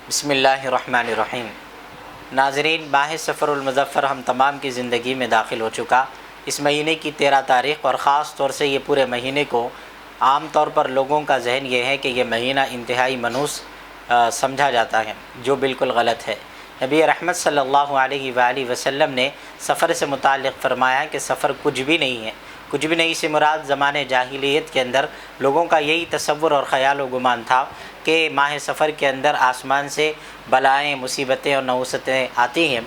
بسم اللہ الرحمن الرحیم۔ ناظرین، ماہ سفر المظفر ہم تمام کی زندگی میں داخل ہو چکا۔ اس مہینے کی 13 تاریخ اور خاص طور سے یہ پورے مہینے کو عام طور پر لوگوں کا ذہن یہ ہے کہ یہ مہینہ انتہائی منحوس سمجھا جاتا ہے، جو بالکل غلط ہے۔ نبی رحمت صلی اللہ علیہ وآلہ وسلم نے سفر سے متعلق فرمایا کہ سفر کچھ بھی نہیں ہے۔ کچھ بھی نہیں سے مراد زمانے جاہلیت کے اندر لوگوں کا یہی تصور اور خیال و گمان تھا کہ ماہ سفر کے اندر آسمان سے بلائیں، مصیبتیں اور نحوستیں آتی ہیں،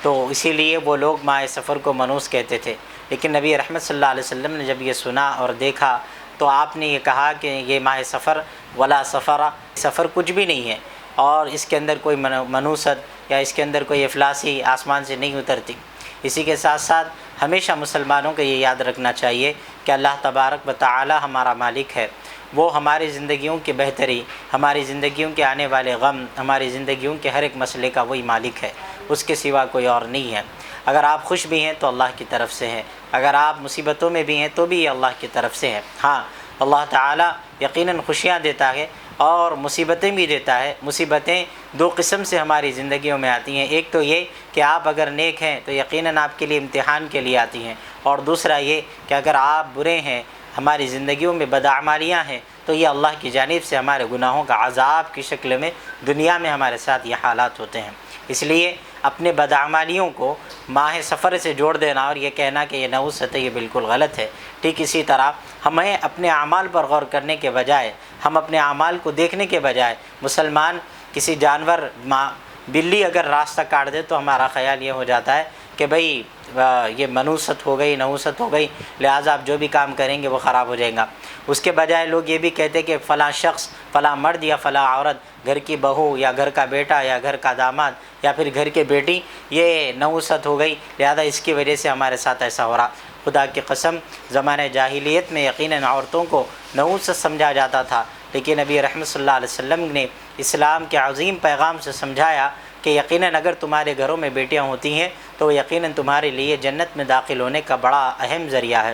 تو اسی لیے وہ لوگ ماہ سفر کو منحوس کہتے تھے۔ لیکن نبی رحمت صلی اللہ علیہ وسلم نے جب یہ سنا اور دیکھا تو آپ نے یہ کہا کہ یہ ماہ سفر ولا سفر، سفر کچھ بھی نہیں ہے، اور اس کے اندر کوئی منحوست یا اس کے اندر کوئی افلاسی آسمان سے نہیں اترتی۔ اسی کے ساتھ ساتھ ہمیشہ مسلمانوں کو یہ یاد رکھنا چاہیے کہ اللہ تبارک و تعالی ہمارا مالک ہے۔ وہ ہماری زندگیوں کی بہتری، ہماری زندگیوں کے آنے والے غم، ہماری زندگیوں کے ہر ایک مسئلے کا وہی مالک ہے، اس کے سوا کوئی اور نہیں ہے۔ اگر آپ خوش بھی ہیں تو اللہ کی طرف سے ہیں، اگر آپ مصیبتوں میں بھی ہیں تو بھی یہ اللہ کی طرف سے ہے۔ ہاں، اللہ تعالیٰ یقیناً خوشیاں دیتا ہے اور مصیبتیں بھی دیتا ہے۔ مصیبتیں دو قسم سے ہماری زندگیوں میں آتی ہیں، ایک تو یہ کہ آپ اگر نیک ہیں تو یقیناً آپ کے لیے امتحان کے لیے آتی ہیں، اور دوسرا یہ کہ اگر آپ برے ہیں، ہماری زندگیوں میں بدعمالیاں ہیں، تو یہ اللہ کی جانب سے ہمارے گناہوں کا عذاب کی شکل میں دنیا میں ہمارے ساتھ یہ حالات ہوتے ہیں۔ اس لیے اپنے بدعمالیوں کو ماہ سفر سے جوڑ دینا اور یہ کہنا کہ یہ نحوست ہے، یہ بالکل غلط ہے۔ ٹھیک اسی طرح ہمیں اپنے اعمال پر غور کرنے کے بجائے، ہم اپنے اعمال کو دیکھنے کے بجائے، مسلمان کسی جانور، بلی اگر راستہ کاٹ دے تو ہمارا خیال یہ ہو جاتا ہے کہ بھئی یہ منحوست ہو گئی، نحوست ہو گئی، لہٰذا آپ جو بھی کام کریں گے وہ خراب ہو جائے گا۔ اس کے بجائے لوگ یہ بھی کہتے کہ فلاں شخص، فلاں مرد یا فلاں عورت، گھر کی بہو یا گھر کا بیٹا یا گھر کا داماد یا پھر گھر کے بیٹی، یہ نحوست ہو گئی، لہذا اس کی وجہ سے ہمارے ساتھ ایسا ہو رہا۔ خدا کی قسم، زمانہ جاہلیت میں یقیناً عورتوں کو نحوست سمجھا جاتا تھا، لیکن نبی رحمت صلی اللہ علیہ وسلم نے اسلام کے عظیم پیغام سے سمجھایا کہ یقیناً اگر تمہارے گھروں میں بیٹیاں ہوتی ہیں تو یقیناً تمہارے لیے جنت میں داخل ہونے کا بڑا اہم ذریعہ ہے،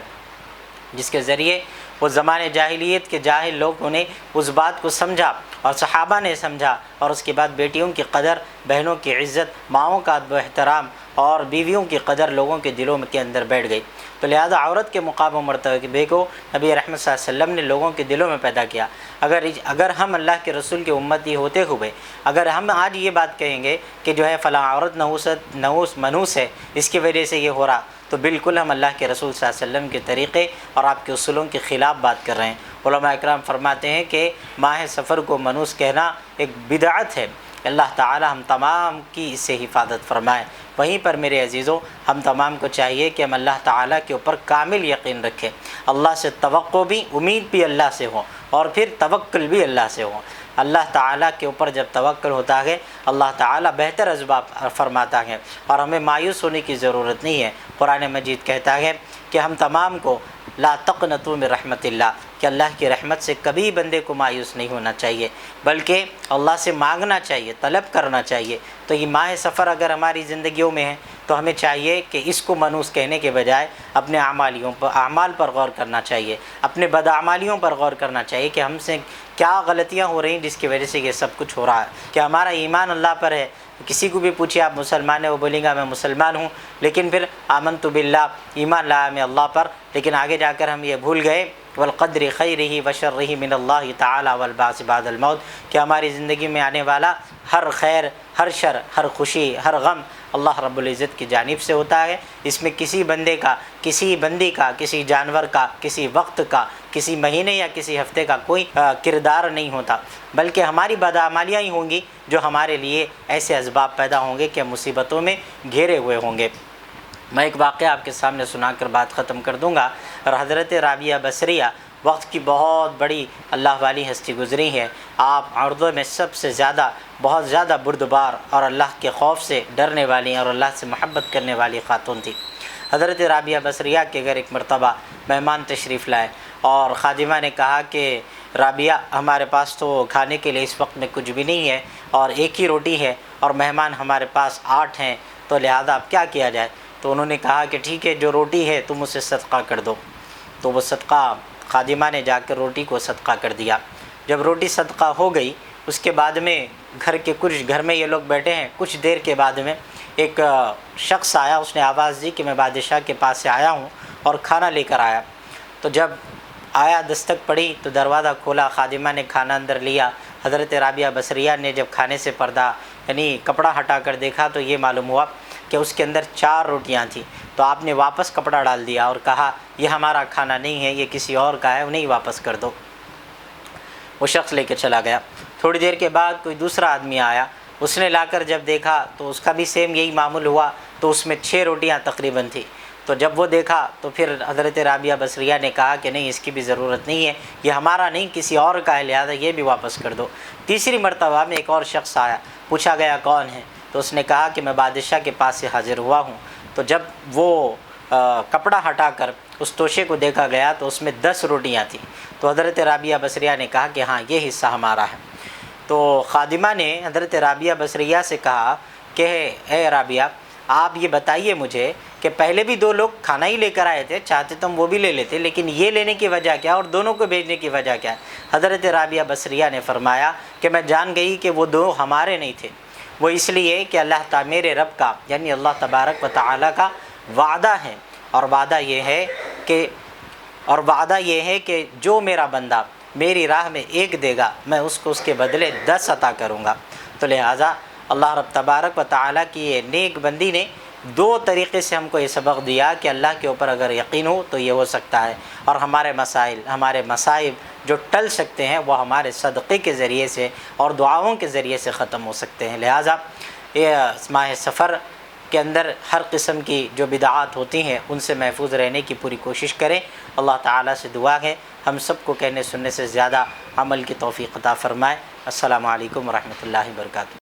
جس کے ذریعے وہ زمانے جاہلیت کے جاہل لوگوں نے اس بات کو سمجھا اور صحابہ نے سمجھا، اور اس کے بعد بیٹیوں کی قدر، بہنوں کی عزت، ماؤں کا ادب و احترام اور بیویوں کی قدر لوگوں کے دلوں کے اندر بیٹھ گئی۔ تو لہذا عورت کے مقام و مرتبے کو نبی رحمت صلی اللہ علیہ وسلم نے لوگوں کے دلوں میں پیدا کیا۔ اگر ہم اللہ کے رسول کے امتی ہوتے ہوئے اگر ہم آج یہ بات کہیں گے کہ جو ہے فلاں عورت منحوس ہے، اس کی وجہ سے یہ ہو رہا، تو بالکل ہم اللہ کے رسول صلی اللہ علیہ وسلم کے طریقے اور آپ کے اصولوں کے خلاف بات کر رہے ہیں۔ علماء اکرام فرماتے ہیں کہ ماہ سفر کو منحوس کہنا ایک بدعت ہے۔ اللہ تعالی ہم تمام کی اس سے حفاظت فرمائے۔ وہیں پر میرے عزیزوں، ہم تمام کو چاہیے کہ ہم اللہ تعالیٰ کے اوپر کامل یقین رکھیں، اللہ سے توقع بھی، امید بھی اللہ سے ہو، اور پھر توکل بھی اللہ سے ہو۔ اللہ تعالیٰ کے اوپر جب توکل ہوتا ہے، اللہ تعالیٰ بہتر اسباب فرماتا ہے، اور ہمیں مایوس ہونے کی ضرورت نہیں ہے۔ قرآن مجید کہتا ہے کہ ہم تمام کو لا تقنطوا من رحمت اللہ، کہ اللہ کی رحمت سے کبھی بندے کو مایوس نہیں ہونا چاہیے، بلکہ اللہ سے مانگنا چاہیے، طلب کرنا چاہیے۔ تو یہ ماہ سفر اگر ہماری زندگیوں میں ہے تو ہمیں چاہیے کہ اس کو منحوس کہنے کے بجائے اپنے اعمال پر غور کرنا چاہیے، اپنے بدعمالیوں پر غور کرنا چاہیے کہ ہم سے کیا غلطیاں ہو رہی ہیں جس کی وجہ سے یہ سب کچھ ہو رہا ہے۔ کہ ہمارا ایمان اللہ پر ہے، کسی کو بھی پوچھے آپ مسلمان ہیں، وہ بولیں گا میں مسلمان ہوں، لیکن پھر آمنت باللہ، ایمان لایا میں اللہ پر، لیکن آگے جا کر ہم یہ بھول گئے والقدر خیرہ وشرہ من اللہ تعالی والبعث بعد الموت، کہ ہماری زندگی میں آنے والا ہر خیر، ہر شر، ہر خوشی، ہر غم اللہ رب العزت کی جانب سے ہوتا ہے۔ اس میں کسی بندے کا، کسی بندی کا، کسی جانور کا، کسی وقت کا، کسی مہینے یا کسی ہفتے کا کوئی کردار نہیں ہوتا، بلکہ ہماری بدعمالیاں ہی ہوں گی جو ہمارے لیے ایسے اسباب پیدا ہوں گے کہ ہم مصیبتوں میں گھیرے ہوئے ہوں گے۔ میں ایک واقعہ آپ کے سامنے سنا کر بات ختم کر دوں گا۔ اور حضرت رابعہ بصریہ وقت کی بہت بڑی اللہ والی ہستی گزری ہے۔ آپ عورتوں میں سب سے زیادہ، بہت زیادہ بردبار اور اللہ کے خوف سے ڈرنے والی اور اللہ سے محبت کرنے والی خاتون تھی۔ حضرت رابعہ بصریہ کے گھر ایک مرتبہ مہمان تشریف لائے، اور خادمہ نے کہا کہ رابعہ، ہمارے پاس تو کھانے کے لیے اس وقت میں کچھ بھی نہیں ہے، اور ایک ہی روٹی ہے، اور مہمان ہمارے پاس 8 ہیں، تو لہذا اب کیا کیا جائے؟ تو انہوں نے کہا کہ ٹھیک ہے، جو روٹی ہے تم اسے صدقہ کر دو۔ تو وہ صدقہ، خادمہ نے جا کر روٹی کو صدقہ کر دیا۔ جب روٹی صدقہ ہو گئی اس کے بعد میں گھر میں یہ لوگ بیٹھے ہیں، کچھ دیر کے بعد میں ایک شخص آیا، اس نے آواز دی کہ میں بادشاہ کے پاس سے آیا ہوں اور کھانا لے کر آیا۔ تو جب آیا، دستک پڑی تو دروازہ کھولا، خادمہ نے کھانا اندر لیا۔ حضرت رابعہ بصریہ نے جب کھانے سے پردہ یعنی کپڑا ہٹا کر دیکھا تو یہ معلوم ہوا کہ اس کے اندر 4 روٹیاں تھیں۔ تو آپ نے واپس کپڑا ڈال دیا اور کہا یہ ہمارا کھانا نہیں ہے، یہ کسی اور کا ہے، انہیں واپس کر دو۔ وہ شخص لے کے چلا گیا۔ تھوڑی دیر کے بعد کوئی دوسرا آدمی آیا، اس نے لا کر جب دیکھا تو اس کا بھی سیم یہی معمول ہوا، تو اس میں 6 روٹیاں تقریباً تھیں۔ تو جب وہ دیکھا تو پھر حضرت رابعہ بصریہ نے کہا کہ نہیں، اس کی بھی ضرورت نہیں ہے، یہ ہمارا نہیں کسی اور کا ہے، لہذا یہ بھی واپس کر دو۔ تیسری مرتبہ میں ایک اور شخص آیا، پوچھا گیا کون ہے؟ تو اس نے کہا کہ میں بادشاہ کے پاس سے حاضر ہوا ہوں۔ تو جب وہ کپڑا ہٹا کر اس توشے کو دیکھا گیا تو اس میں 10 روٹیاں تھیں۔ تو حضرت رابعہ بصریہ نے کہا کہ ہاں، یہ حصہ ہمارا ہے۔ تو خادمہ نے حضرت رابعہ بصریہ سے کہا کہ اے رابعہ، آپ یہ بتائیے مجھے کہ پہلے بھی 2 لوگ کھانا ہی لے کر آئے تھے، چاہتے تو ہم وہ بھی لے لیتے، لیکن یہ لینے کی وجہ کیا اور دونوں کو بھیجنے کی وجہ کیا ہے؟ حضرت رابعہ بصریہ نے فرمایا کہ میں جان گئی کہ وہ 2 ہمارے نہیں تھے، وہ اس لیے کہ اللہ تعالیٰ میرے رب کا یعنی اللہ تبارک و تعالیٰ کا وعدہ ہے، اور وعدہ یہ ہے کہ جو میرا بندہ میری راہ میں 1 دے گا، میں اس کو اس کے بدلے 10 عطا کروں گا۔ تو لہٰذا اللہ رب تبارک و تعالیٰ کی یہ نیک بندی نے 2 طریقے سے ہم کو یہ سبق دیا کہ اللہ کے اوپر اگر یقین ہو تو یہ ہو سکتا ہے، اور ہمارے مصائب جو ٹل سکتے ہیں وہ ہمارے صدقے کے ذریعے سے اور دعاؤں کے ذریعے سے ختم ہو سکتے ہیں۔ لہٰذا یہ ماہ سفر کے اندر ہر قسم کی جو بدعات ہوتی ہیں ان سے محفوظ رہنے کی پوری کوشش کریں۔ اللہ تعالیٰ سے دعا ہے ہم سب کو کہنے سننے سے زیادہ عمل کی توفیق عطا فرمائے۔ السلام علیکم ورحمۃ اللہ وبرکاتہ۔